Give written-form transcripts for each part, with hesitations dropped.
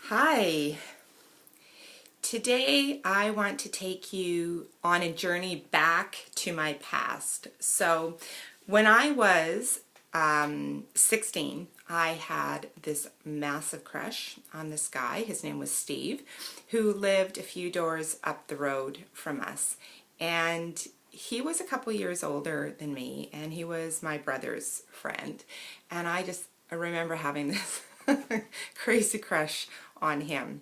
Hi. Today I want to take you on a journey back to my past. So when I was 16, I had this massive crush on this guy. His name was Steve, who lived a few doors up the road from us. And he was a couple years older than me, and he was my brother's friend. And I remember having this crazy crush on him.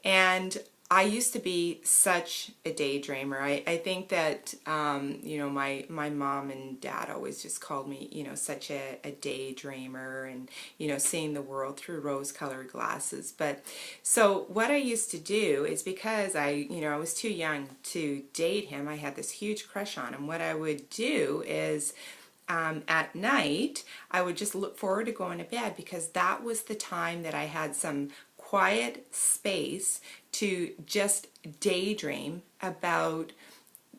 And I used to be such a daydreamer. I think that, my mom and dad always just called me, such a daydreamer and, seeing the world through rose-colored glasses. But so what I used to do is because I was too young to date him, I had this huge crush on him. What I would do is at night, I would just look forward to going to bed because that was the time that I had some quiet space to just daydream about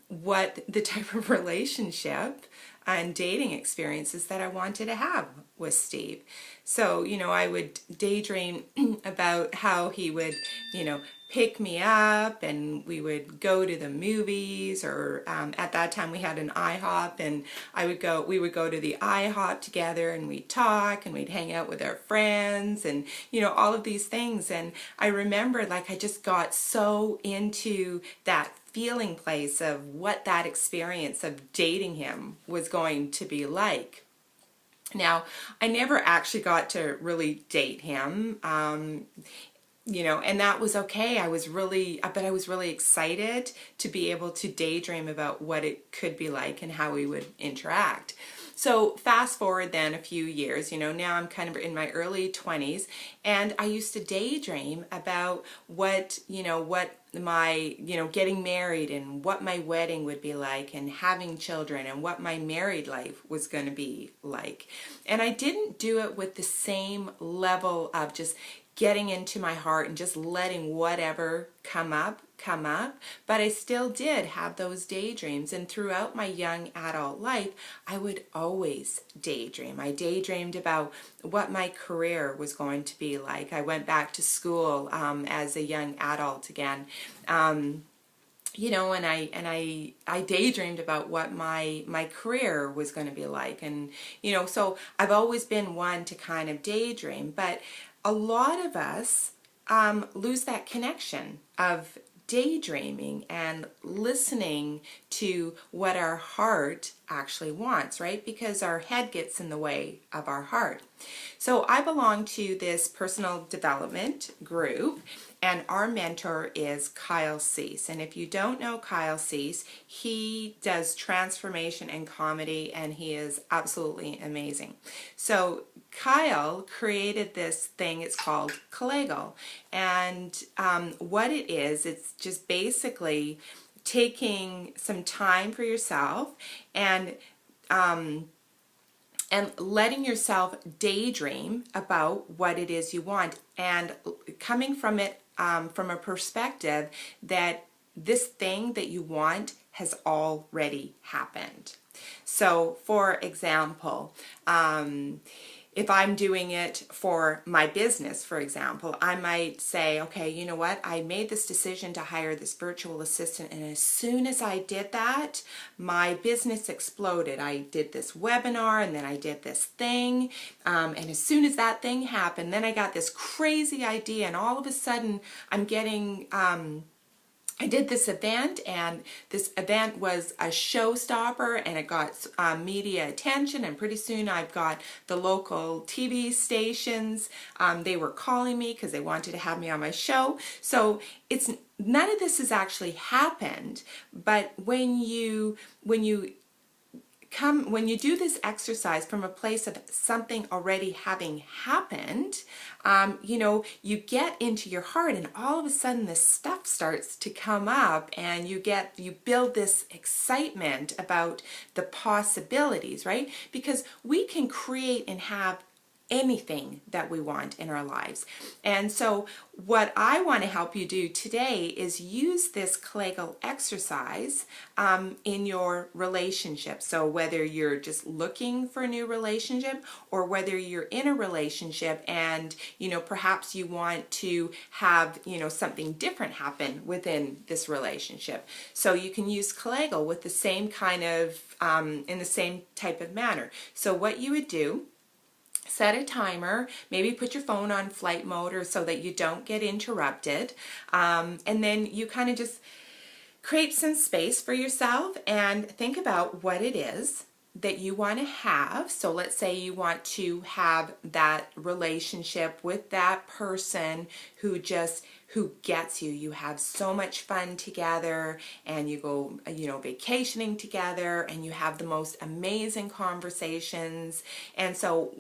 what the type of relationship and dating experiences that I wanted to have with Steve. So, I would daydream about how he would, pick me up and we would go to the movies, or at that time we had an IHOP, and we would go to the IHOP together and we'd talk and we'd hang out with our friends and, all of these things. And I remember I just got so into that feeling place of what that experience of dating him was going to be like. Now, I never actually got to really date him, and that was okay. But I was really excited to be able to daydream about what it could be like and how we would interact. So fast forward then a few years, now I'm kind of in my early 20s, and I used to daydream about what my, getting married and what my wedding would be like and having children and what my married life was going to be like. And I didn't do it with the same level of just getting into my heart and just letting whatever come up, but I still did have those daydreams. And throughout my young adult life, I would always daydream. I daydreamed about what my career was going to be like. I went back to school as a young adult again. And I daydreamed about what my career was going to be like. And, so I've always been one to kind of daydream, but a lot of us lose that connection of daydreaming and listening to what our heart actually wants, right? Because our head gets in the way of our heart. So I belong to this personal development group, and our mentor is Kyle Cease. And if you don't know Kyle Cease, he does transformation and comedy, and he is absolutely amazing. So Kyle created this thing, it's called Kegel. And what it is, it's just basically taking some time for yourself and letting yourself daydream about what it is you want, and coming from it from a perspective that this thing that you want has already happened. So, for example, if I'm doing it for my business, for example, I might say, okay, you know what? I made this decision to hire this virtual assistant, and as soon as I did that, my business exploded. I did this webinar, and then I did this thing, and as soon as that thing happened, then I got this crazy idea, and all of a sudden, I'm getting I did this event, and this event was a showstopper, and it got media attention, and pretty soon I've got the local TV stations. They were calling me because they wanted to have me on my show. So none of this has actually happened, but when you do this exercise from a place of something already having happened, you get into your heart, and all of a sudden this stuff starts to come up, and you build this excitement about the possibilities, right? Because we can create and have anything that we want in our lives. And so what I want to help you do today is use this Kegel exercise in your relationship. So whether you're just looking for a new relationship, or whether you're in a relationship and, you know, perhaps you want to have, you know, something different happen within this relationship. So you can use Kegel with the same kind of, in the same type of manner. So what you would do, set a timer, maybe put your phone on flight mode or so that you don't get interrupted, and then you kind of just create some space for yourself and think about what it is that you want to have. So let's say you want to have that relationship with that person who gets you. You have so much fun together, and you go, you know, vacationing together, and you have the most amazing conversations. And so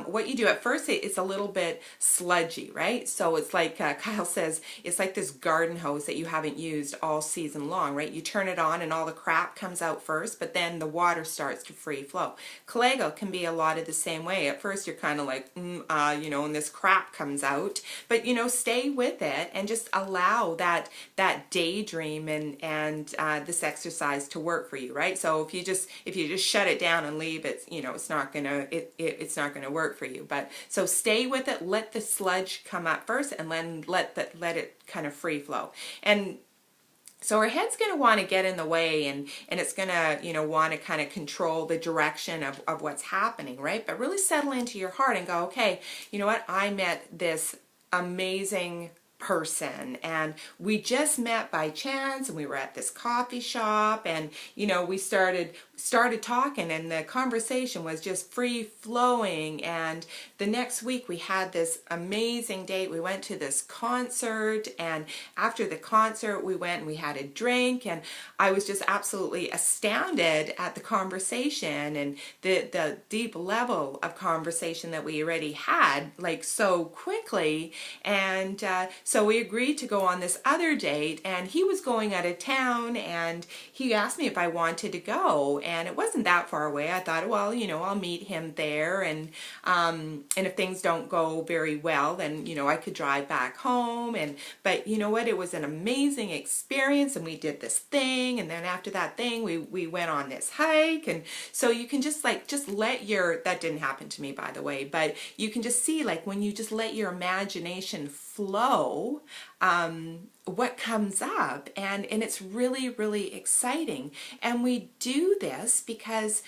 what you do at first, it's a little bit sludgy, right? So it's like Kyle says, it's like this garden hose that you haven't used all season long, right? You turn it on and all the crap comes out first, but then the water starts to free flow. Kegel can be a lot of the same way. At first you're kind of like, you know, and this crap comes out, but, you know, stay with it and just allow that daydream and this exercise to work for you, right? So if you just shut it down and leave it, you know, it's not gonna work for you. But so stay with it, let the sludge come up first, and then let it kind of free flow. And so our head's going to want to get in the way, and it's going to, you know, want to kind of control the direction of what's happening, right? But really settle into your heart and go, okay, you know what, I met this amazing person, and we just met by chance, and we were at this coffee shop, and, you know, we started talking, and the conversation was just free flowing. And the next week we had this amazing date. We went to this concert, and after the concert we went and we had a drink, and I was just absolutely astounded at the conversation and the deep level of conversation that we already had, like, so quickly. And so we agreed to go on this other date, and he was going out of town, and he asked me if I wanted to go, and it wasn't that far away. I thought, well, you know, I'll meet him there, and if things don't go very well, then, you know, I could drive back home. But you know what, it was an amazing experience, and we did this thing, and then after that thing we went on this hike. And so you can just let your, that didn't happen to me, by the way, but you can just see, like, when you just let your imagination flow, what comes up, and it's really, really exciting. And we do this because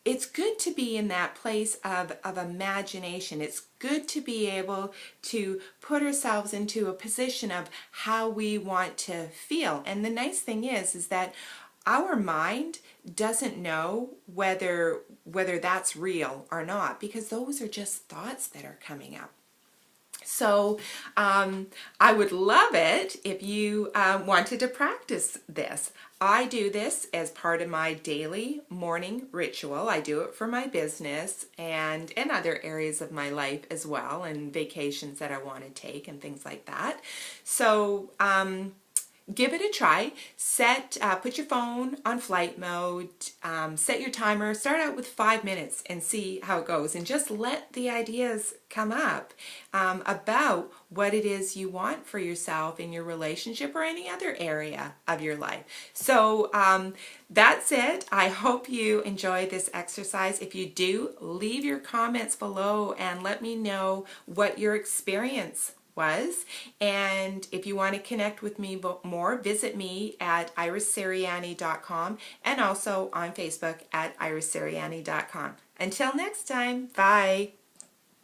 it's good to be in that place of imagination. It's good to be able to put ourselves into a position of how we want to feel. And the nice thing is that our mind doesn't know whether that's real or not, because those are just thoughts that are coming up. So I would love it if you wanted to practice this. I do this as part of my daily morning ritual. I do it for my business and in other areas of my life as well, and vacations that I want to take and things like that. So give it a try. Put your phone on flight mode, set your timer, start out with 5 minutes and see how it goes, and just let the ideas come up about what it is you want for yourself in your relationship or any other area of your life. So that's it. I hope you enjoy this exercise. If you do, leave your comments below and let me know what your experience was. And if you want to connect with me more, visit me at irissirianni.com, and also on Facebook at irissirianni.com. Until next time, bye.